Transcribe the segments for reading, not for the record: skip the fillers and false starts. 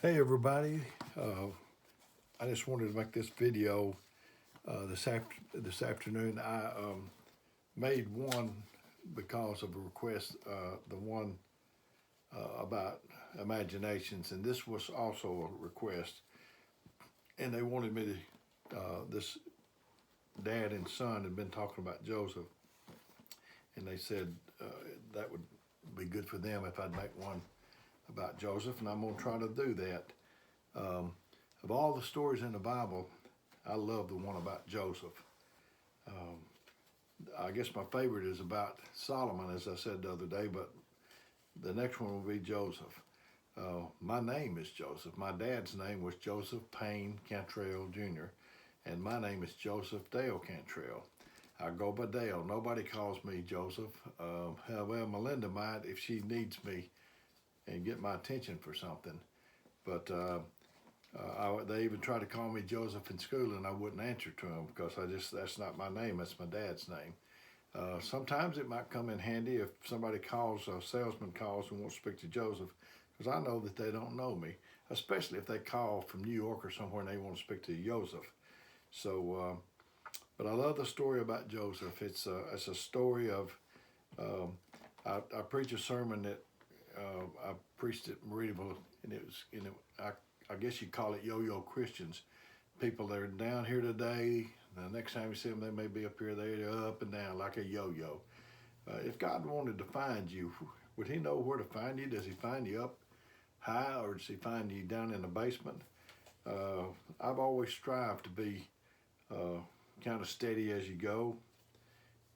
Hey everybody, I just wanted to make this video this afternoon. I made one because of a request, the one about imaginations, and this was also a request. And they wanted me to, this dad and son had been talking about Joseph, and they said that would be good for them if I'd make one about Joseph, and I'm going to try to do that. Um, of all the stories in the Bible, I love the one about Joseph. Um, I guess my favorite is about Solomon, as I said the other day, but the next one will be Joseph. My name is Joseph. My dad's name was Joseph Payne Cantrell Jr., and my name is Joseph Dale Cantrell. I go by Dale. Nobody calls me Joseph. Well, Melinda might if she needs me and get my attention for something. But they even tried to call me Joseph in school, and I wouldn't answer to them because that's not my name. That's my dad's name. Sometimes it might come in handy if somebody calls, a salesman calls and wants to speak to Joseph, because I know that they don't know me, especially if they call from New York or somewhere and they want to speak to Joseph. So, but I love the story about Joseph. It's a story of. Um, I preach a sermon that I preached at Meridianville, and it was, I guess you call it yo-yo Christians. People that are down here today, the next time you see them, they may be up here, they're up and down like a yo-yo. If God wanted to find you, would he know where to find you? Does he find you up high, or does he find you down in the basement? I've always strived to be kind of steady as you go.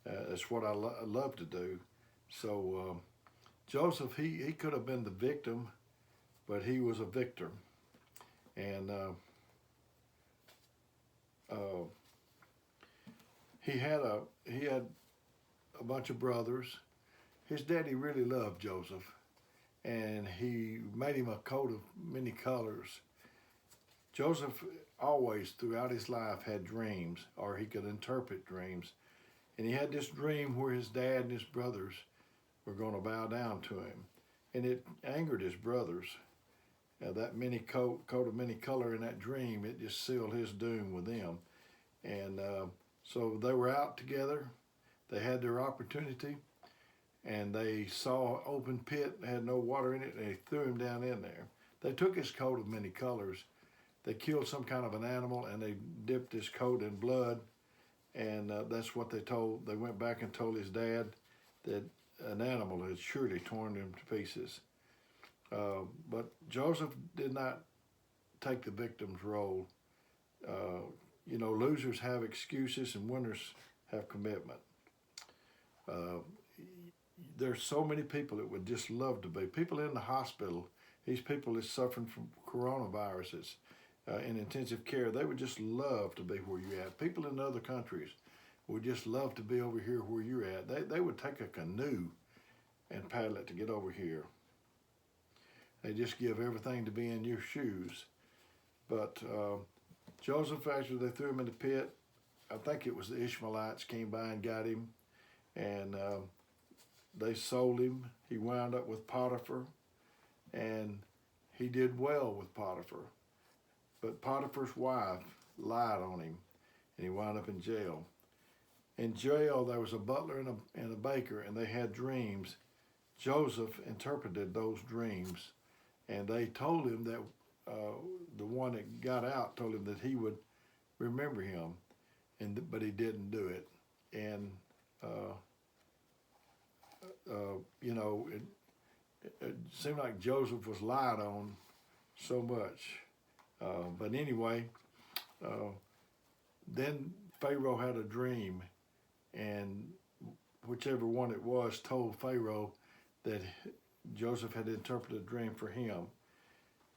That's what I love to do. So Joseph, he could have been the victim, but he was a victor. And uh, he had a bunch of brothers. His daddy really loved Joseph, and he made him a coat of many colors. Joseph always, throughout his life, had dreams, or he could interpret dreams. And he had this dream where his dad and his brothers were going to bow down to him. And it angered his brothers. That many coat of many color in that dream, it just sealed his doom with them. And so they were out together. They had their opportunity, and they saw an open pit, had no water in it, and they threw him down in there. They took his coat of many colors. They killed some kind of an animal, and they dipped his coat in blood. And that's what they told. They went back and told his dad that an animal had surely torn him to pieces. But Joseph did not take the victim's role. Losers have excuses and winners have commitment. Uh, there's so many people that would just love to be. People in the hospital, these people that's suffering from coronaviruses in intensive care, they would just love to be where you're at. People in other countries would just love to be over here where you're at. They would take a canoe and paddle it to get over here. They just give everything to be in your shoes. But Joseph, after they threw him in the pit, I think it was the Ishmaelites came by and got him, and they sold him. He wound up with Potiphar, and he did well with Potiphar. But Potiphar's wife lied on him, and he wound up in jail. In jail, there was a butler and a baker, and they had dreams. Joseph interpreted those dreams, and they told him that the one that got out told him that he would remember him, but he didn't do it. And it seemed like Joseph was lied on so much. But anyway, then Pharaoh had a dream, and whichever one it was told Pharaoh that Joseph had interpreted a dream for him.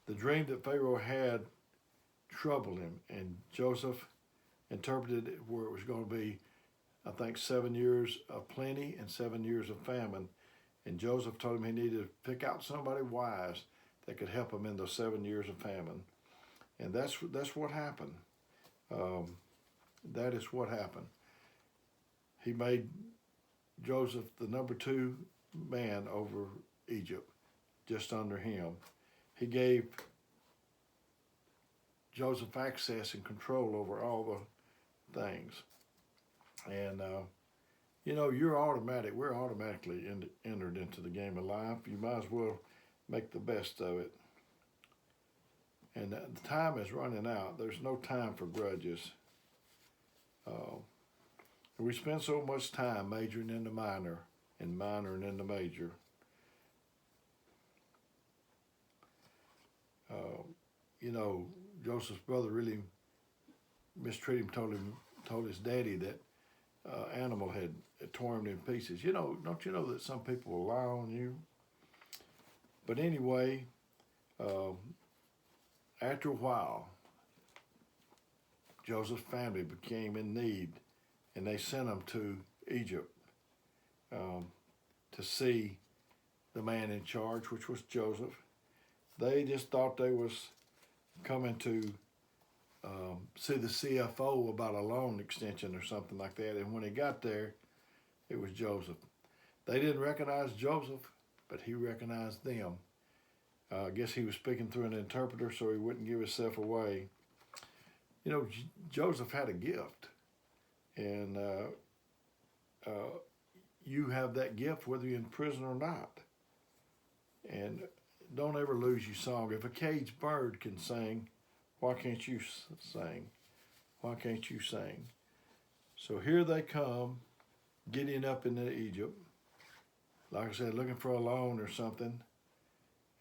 The dream that Pharaoh had troubled him, and Joseph interpreted it where it was going to be, I think, 7 years of plenty and 7 years of famine. And Joseph told him he needed to pick out somebody wise that could help him in those 7 years of famine. And that's what happened. That is what happened. He made Joseph the number 2 man over Egypt, just under him. He gave Joseph access and control over all the things. And we're automatically entered into the game of life. You might as well make the best of it. And the time is running out. There's no time for grudges. We spend so much time majoring in the minor and minoring in the major. Joseph's brother really mistreated him, told his daddy that animal had torn him in pieces. Don't you know that some people will lie on you? But anyway, after a while, Joseph's family became in need, and they sent him to Egypt to see the man in charge, which was Joseph. They just thought they was coming to see the CFO about a loan extension or something like that. And when he got there, it was Joseph. They didn't recognize Joseph, but he recognized them. I guess he was speaking through an interpreter so he wouldn't give himself away. Joseph had a gift. And you have that gift whether you're in prison or not. And don't ever lose your song. If a caged bird can sing, why can't you sing? Why can't you sing? So here they come, getting up into Egypt. Like I said, looking for a loan or something.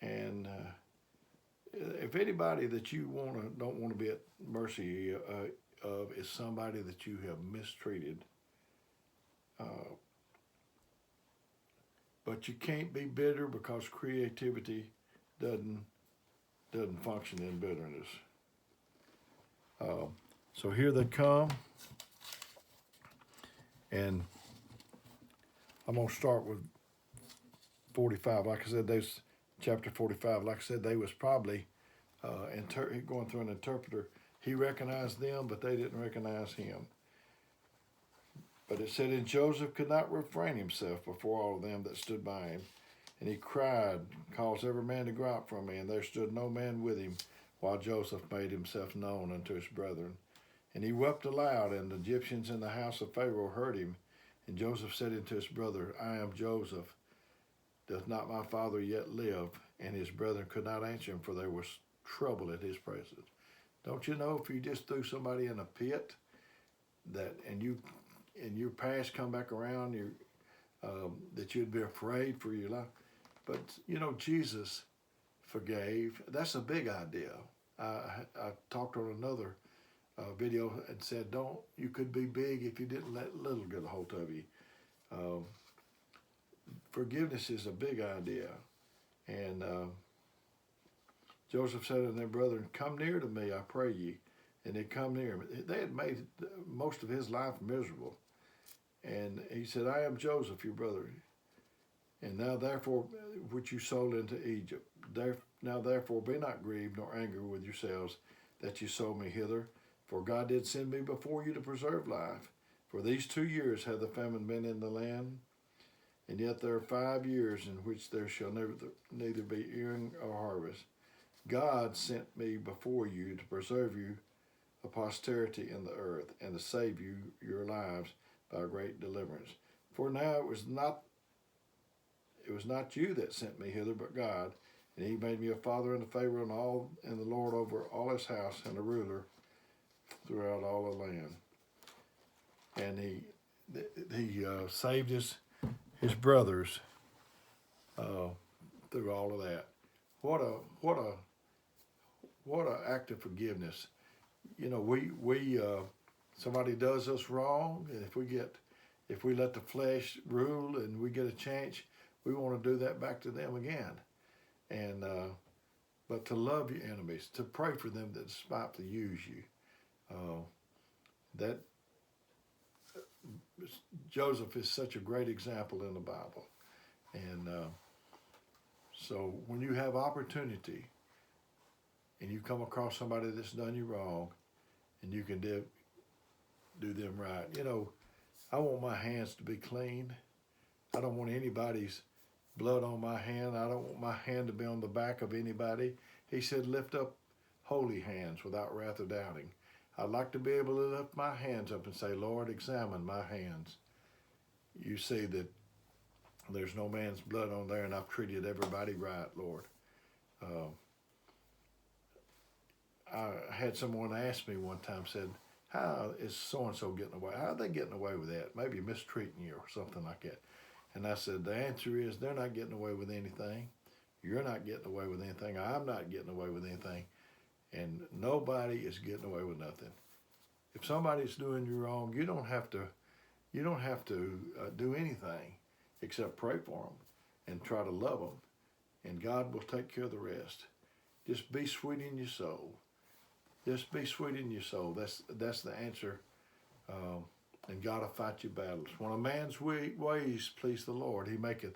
And if anybody that you don't want to be at mercy of is somebody that you have mistreated, but you can't be bitter because creativity doesn't function in bitterness. So here they come, and I'm going to start with 45. Like I said, there's chapter 45. Like I said, they was probably going through an interpreter. He recognized them, but they didn't recognize him. But it said, and Joseph could not refrain himself before all of them that stood by him. And he cried, caused every man to go out from me. And there stood no man with him, while Joseph made himself known unto his brethren. And he wept aloud, and the Egyptians in the house of Pharaoh heard him. And Joseph said unto his brother, I am Joseph. Doth not my father yet live? And his brethren could not answer him, for they were troubled at his presence. Don't you know if you just threw somebody in a pit, and your past come back around, that you'd be afraid for your life? But Jesus forgave. That's a big idea. I talked on another video and said, you could be big if you didn't let little get a hold of you. Forgiveness is a big idea. And Joseph said unto their brethren, come near to me, I pray ye. And they come near him. They had made most of his life miserable. And he said, I am Joseph, your brother. And now therefore, which you sold into Egypt. Now therefore be not grieved nor angry with yourselves that you sold me hither. For God did send me before you to preserve life. For these 2 years hath the famine been in the land. And yet there are 5 years in which there shall neither be earing or harvest. God sent me before you to preserve you a posterity in the earth, and to save you your lives by a great deliverance. For now it was not you that sent me hither, but God, and he made me a father unto Pharaoh and the Lord over all his house, and a ruler throughout all the land. And he saved his brothers through all of that. What a act of forgiveness. We somebody does us wrong, and if we let the flesh rule and we get a chance, we want to do that back to them again. And but to love your enemies, to pray for them that despitefully use you. That Joseph is such a great example in the Bible. And so when you have opportunity and you come across somebody that's done you wrong, and you can do them right. I want my hands to be clean. I don't want anybody's blood on my hand. I don't want my hand to be on the back of anybody. He said, lift up holy hands without wrath or doubting. I'd like to be able to lift my hands up and say, Lord, examine my hands. You see that there's no man's blood on there, and I've treated everybody right, Lord. I had someone ask me one time, said, how is so-and-so getting away? How are they getting away with that? Maybe mistreating you or something like that. And I said, the answer is they're not getting away with anything. You're not getting away with anything. I'm not getting away with anything. And nobody is getting away with nothing. If somebody's doing you wrong, you don't have to do anything except pray for them and try to love them. And God will take care of the rest. Just be sweet in your soul. Just be sweet in your soul. That's the answer. And God will fight your battles. When a man's ways please the Lord, he maketh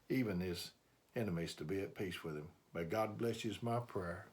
even his enemies to be at peace with him. May God bless you is my prayer.